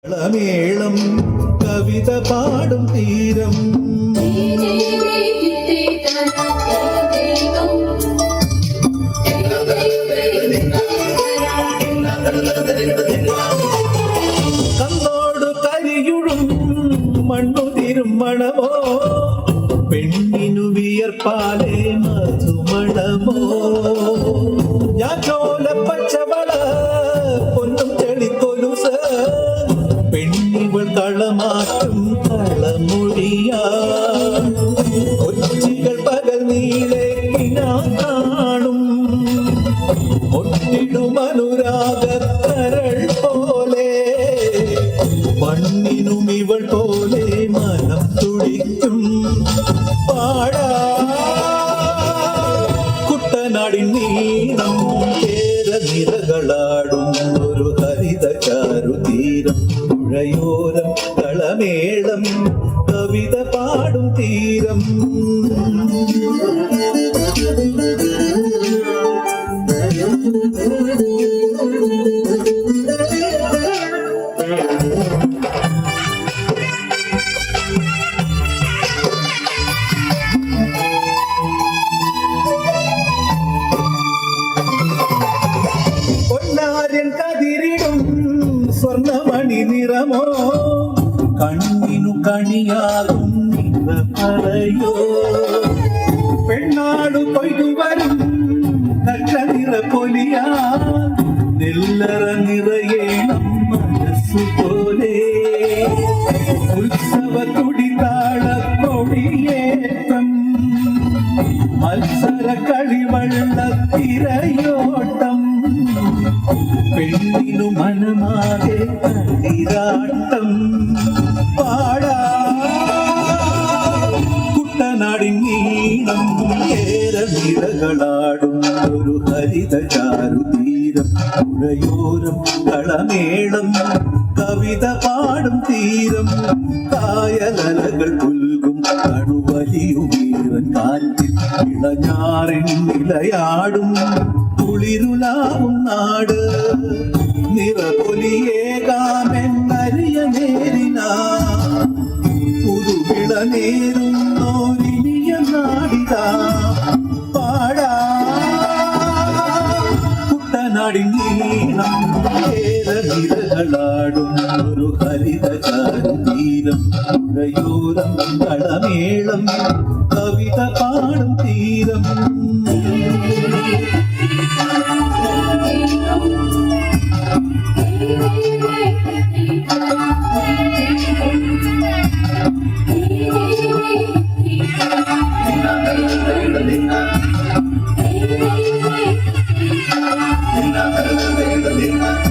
മേളം കവിത പാടും തീരം കണ്ണോട് കരിയുഴും മണ്ണുതിരും മണമോ പെണ്ണിനു വിയർപ്പാലേ മധുമണമോ ഞാൻ ചോല പച്ചവള പൊന്നും ചെളിക്കൊലുസ് പെണ്ണിവൾ കളമാറ്റും കളമൊഴിയാ കൊച്ചികൾ പകൽ നീളെ കാണും ഒട്ടിടും അനുരാഗക്കരൾ പോലെ മണ്ണിനും ഇവൾ പോലെ മനം തുടിക്കും പാടാ കുട്ടനാടിൻ നീളം നിരകളാടും ഒരു ഹരിത ചാരുതീരം പുഴയോരം കളമേളം കവിത പാടും തീരം കതിരിടും സ്വർണമണി നിറമോ കണ്ണിനു കണിയാകും നിറയോ പെണ്ണാടു കൊയ്തുവരും കച്ച നിറ പൊലിയാ നെല്ലറ നിറയേണം മനസ്സുപോലെ ഉത്സവ തുടിതാള കൊടിയേറ്റം മത്സര കളിവള്ള തിരയോട്ടം പെണ്ണിനു മനമാകെ കളിരാട്ടം പാടാ കുട്ടനാടിൻ നീളം ഏരനിരകളാടും ഒരു ഹരിത ചാരുതീരം പുഴയോരം കളമേളം കവിത പാടും തീരം കായലലകൾ പുൽകും കടുവലിയുമീറൻ കാറ്റിൽ ഇളഞ്ഞാറിൻ നിലയാടും കുളിരുലാവും നാട് നിറപൊലിയേകാമെന്നറിയ നേരിന പുതുവിള നേരുന്നോരിനിയ നാടിതാ പാടാ കുട്ടനാടിൻ നീളം നിരകളാടും ഒരു ഹരിത ചാരുതീരം പുഴയോരം കളമേളം കവിത പാടും തീരം Dina